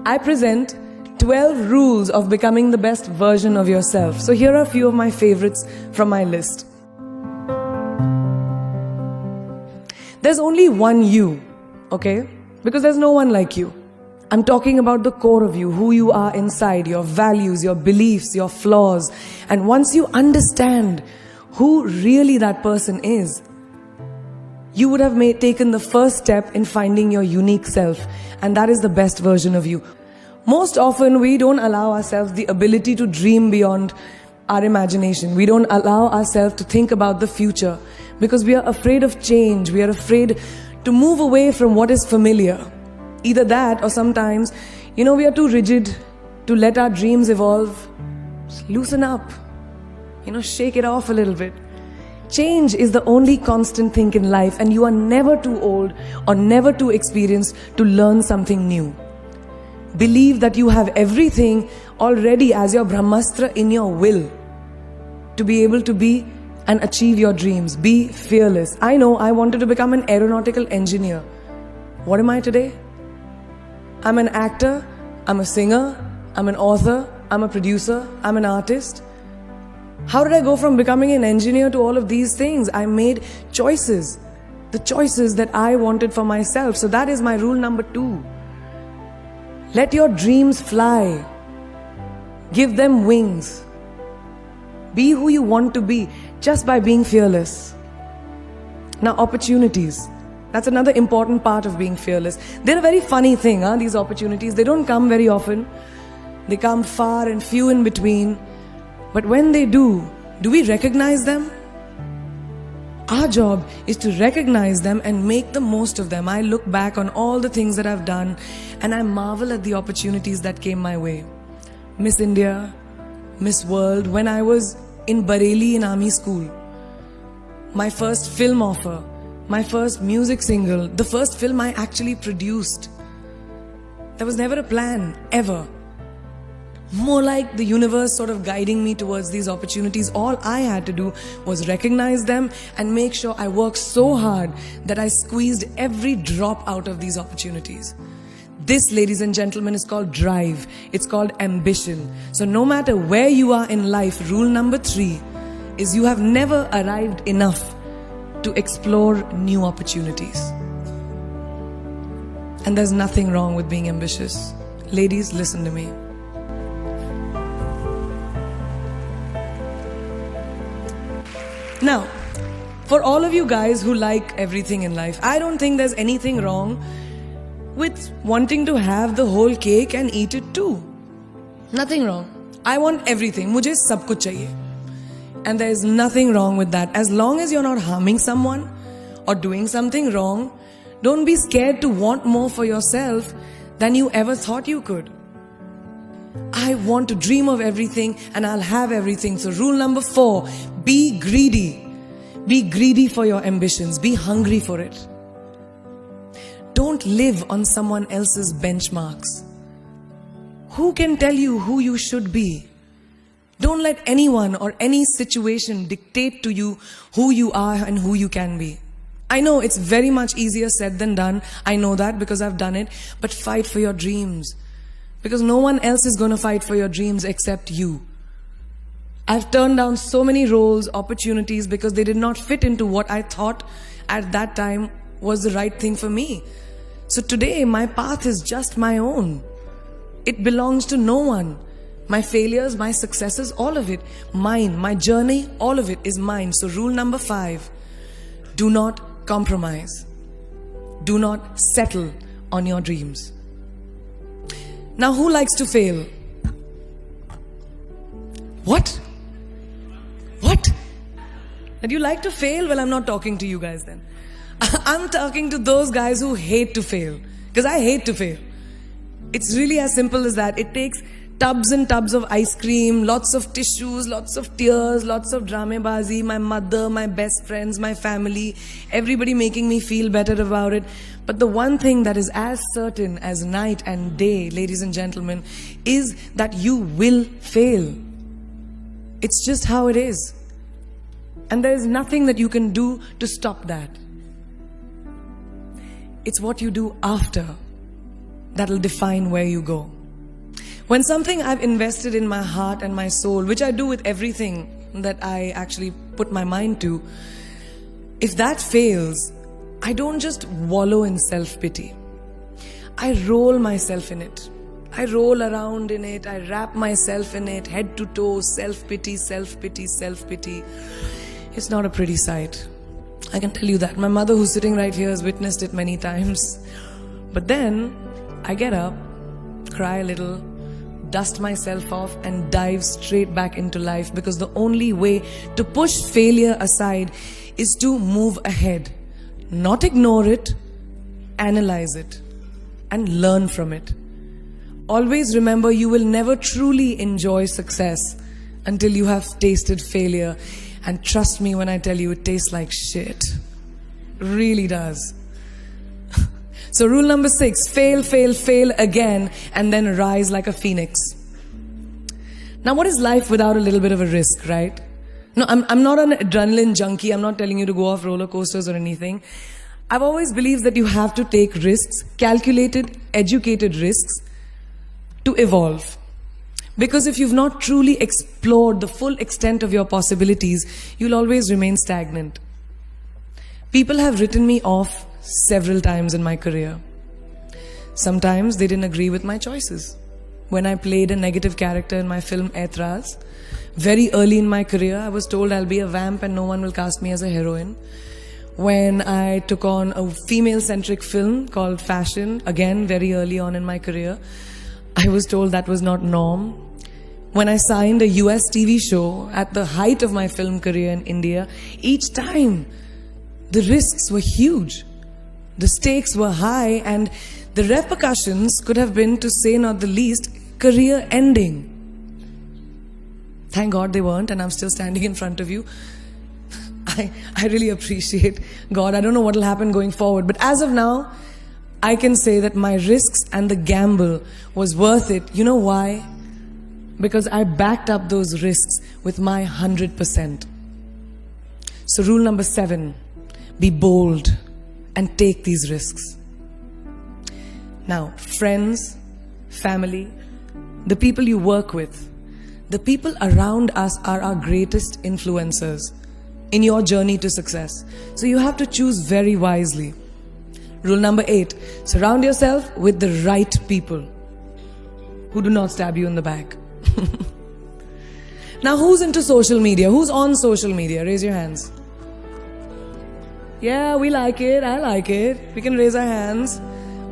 I present 12 rules of becoming the best version of yourself. So here are a few of my favorites from my list. There's only one you, okay? Because there's no one like you. I'm talking about the core of you, who you are inside, your values, your beliefs, your flaws. And once you understand who really that person is, you would have taken the first step in finding your unique self. And that is the best version of you. Most often, we don't allow ourselves the ability to dream beyond our imagination. We don't allow ourselves to think about the future because we are afraid of change. We are afraid to move away from what is familiar. Either that or sometimes, we are too rigid to let our dreams evolve. Just loosen up. Shake it off a little bit. Change is the only constant thing in life, and you are never too old or never too experienced to learn something new. Believe that you have everything already as your Brahmastra in your will to be able to be and achieve your dreams. Be fearless. I know I wanted to become an aeronautical engineer. What am I today? I'm an actor, I'm a singer, I'm an author, I'm a producer, I'm an artist. How did I go from becoming an engineer to all of these things? I made choices. The choices that I wanted for myself. So that is my rule number 2. Let your dreams fly. Give them wings. Be who you want to be just by being fearless. Now, opportunities. That's another important part of being fearless. They're a very funny thing, these opportunities. They don't come very often. They come far and few in between. But when they do we recognize them? Our job is to recognize them and make the most of them. I look back on all the things that I've done and I marvel at the opportunities that came my way. Miss India, Miss World, when I was in Bareilly in army school. My first film offer, my first music single, the first film I actually produced. There was never a plan, ever. More like the universe sort of guiding me towards these opportunities. All I had to do was recognize them and make sure I worked so hard that I squeezed every drop out of these opportunities. This, ladies and gentlemen, is called drive. It's called ambition. So no matter where you are in life, rule number 3 is you have never arrived enough to explore new opportunities. And there's nothing wrong with being ambitious. Ladies, listen to me. Now, for all of you guys who like everything in life, I don't think there's anything wrong with wanting to have the whole cake and eat it too. Nothing wrong. I want everything. Mujhe sab kuch chahiye. And there is nothing wrong with that. As long as you're not harming someone or doing something wrong, don't be scared to want more for yourself than you ever thought you could. I want to dream of everything and I'll have everything. So rule number 4, be greedy. Be greedy for your ambitions. Be hungry for it. Don't live on someone else's benchmarks. Who can tell you who you should be? Don't let anyone or any situation dictate to you who you are and who you can be. I know it's very much easier said than done. I know that because I've done it. But fight for your dreams. Because no one else is going to fight for your dreams except you. I've turned down so many roles, opportunities because they did not fit into what I thought at that time was the right thing for me. So today my path is just my own. It belongs to no one. My failures, my successes, all of it, mine. My journey, all of it is mine. So rule number 5, do not compromise. Do not settle on your dreams. Now, who likes to fail? What? What? That you like to fail? Well, I'm not talking to you guys then. I'm talking to those guys who hate to fail. Because I hate to fail. It's really as simple as that. It takes tubs and tubs of ice cream, lots of tissues, lots of tears, lots of dramabazi, my mother, my best friends, my family, everybody making me feel better about it. But the one thing that is as certain as night and day, ladies and gentlemen, is that you will fail. It's just how it is. And there is nothing that you can do to stop that. It's what you do after that'll define where you go. When something I've invested in my heart and my soul, which I do with everything that I actually put my mind to, if that fails, I don't just wallow in self-pity. I roll myself in it. I roll around in it. I wrap myself in it, head to toe, self-pity, self-pity, self-pity. It's not a pretty sight. I can tell you that. My mother, who's sitting right here, has witnessed it many times. But then, I get up, cry a little, dust myself off and dive straight back into life, because the only way to push failure aside is to move ahead. Not ignore it, analyze it, and learn from it. Always remember, you will never truly enjoy success until you have tasted failure. And trust me when I tell you, it tastes like shit. Really does. So rule number 6, fail, fail, fail again, and then rise like a phoenix. Now, what is life without a little bit of a risk, right? No, I'm not an adrenaline junkie. I'm not telling you to go off roller coasters or anything. I've always believed that you have to take risks, calculated, educated risks, to evolve. Because if you've not truly explored the full extent of your possibilities, you'll always remain stagnant. People have written me off several times in my career. Sometimes they didn't agree with my choices. When I played a negative character in my film Aitraz, very early in my career, I was told I'll be a vamp and no one will cast me as a heroine. When I took on a female-centric film called Fashion, again very early on in my career, I was told that was not norm. When I signed a US TV show at the height of my film career in India, each time the risks were huge. The stakes were high, and the repercussions could have been, to say not the least, career ending. Thank God they weren't, and I'm still standing in front of you. I really appreciate God. I don't know what will happen going forward, but as of now, I can say that my risks and the gamble was worth it. You know why? Because I backed up those risks with my 100%. So rule number 7, be bold and take these risks. Now, friends, family, the people you work with, the people around us are our greatest influencers in your journey to success. So you have to choose very wisely. Rule number 8, surround yourself with the right people who do not stab you in the back. Now, who's into social media? Who's on social media? Raise your hands. Yeah, we like it. I like it. We can raise our hands.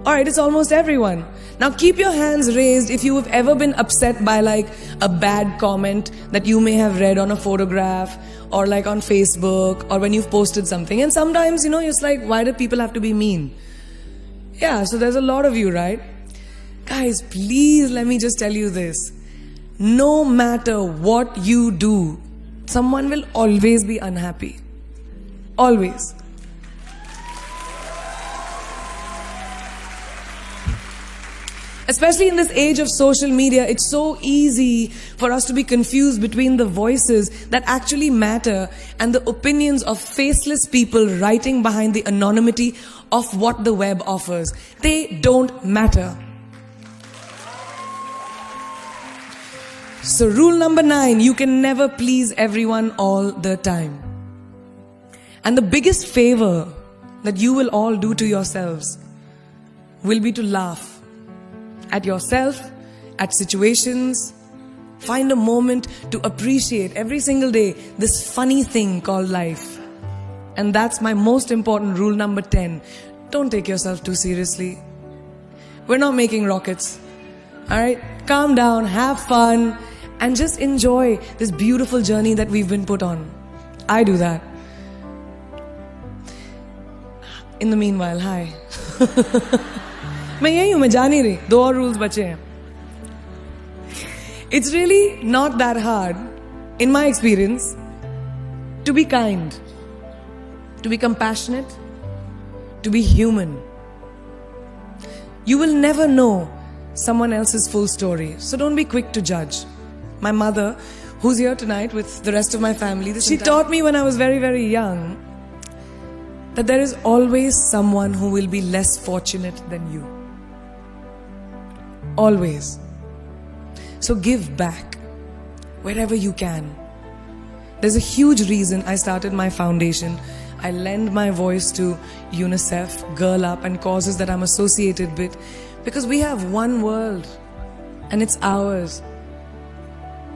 Alright, it's almost everyone. Now keep your hands raised if you have ever been upset by like a bad comment that you may have read on a photograph or like on Facebook or when you've posted something. And sometimes, it's like, why do people have to be mean? Yeah, so there's a lot of you, right? Guys, please let me just tell you this. No matter what you do, someone will always be unhappy. Always. Especially in this age of social media, it's so easy for us to be confused between the voices that actually matter and the opinions of faceless people writing behind the anonymity of what the web offers. They don't matter. So rule number 9, you can never please everyone all the time. And the biggest favor that you will all do to yourselves will be to laugh at yourself, at situations. Find a moment to appreciate every single day this funny thing called life. And that's my most important rule number 10. Don't take yourself too seriously. We're not making rockets. Alright? Calm down, have fun, and just enjoy this beautiful journey that we've been put on. I do that. In the meanwhile, hi. मैं यही हूँ, मैं जा नहीं रही. 2 और rules बचे हैं. It's really not that hard, in my experience, to be kind, to be compassionate, to be human. You will never know someone else's full story, so don't be quick to judge. My mother, who's here tonight with the rest of my family, she taught me when I was very, very young that there is always someone who will be less fortunate than you. Always. So give back wherever you can. There's a huge reason I started my foundation. I lend my voice to UNICEF, Girl Up, and causes that I'm associated with, because we have one world and it's ours.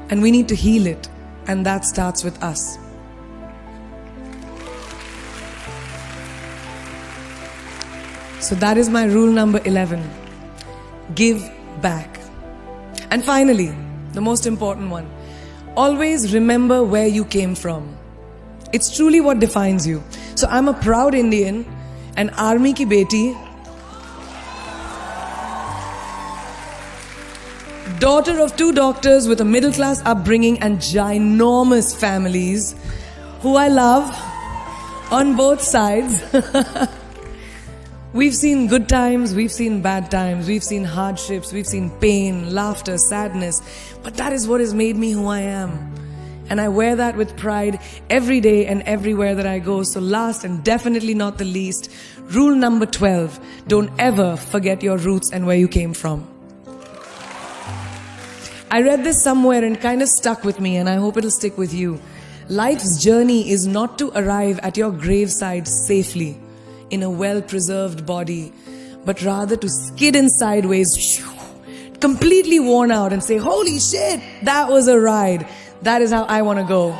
And we need to heal it, and that starts with us. So that is my rule number 11. Give back. And finally, the most important one. Always remember where you came from. It's truly what defines you. So I'm a proud Indian, an army ki beti, daughter of 2 doctors with a middle class upbringing and ginormous families, who I love on both sides. We've seen good times, we've seen bad times, we've seen hardships, we've seen pain, laughter, sadness. But that is what has made me who I am. And I wear that with pride every day and everywhere that I go. So last and definitely not the least, rule number 12, don't ever forget your roots and where you came from. I read this somewhere and kind of stuck with me, and I hope it'll stick with you. Life's journey is not to arrive at your graveside safely in a well-preserved body, but rather to skid in sideways, completely worn out, and say, holy shit, that was a ride. That is how I want to go.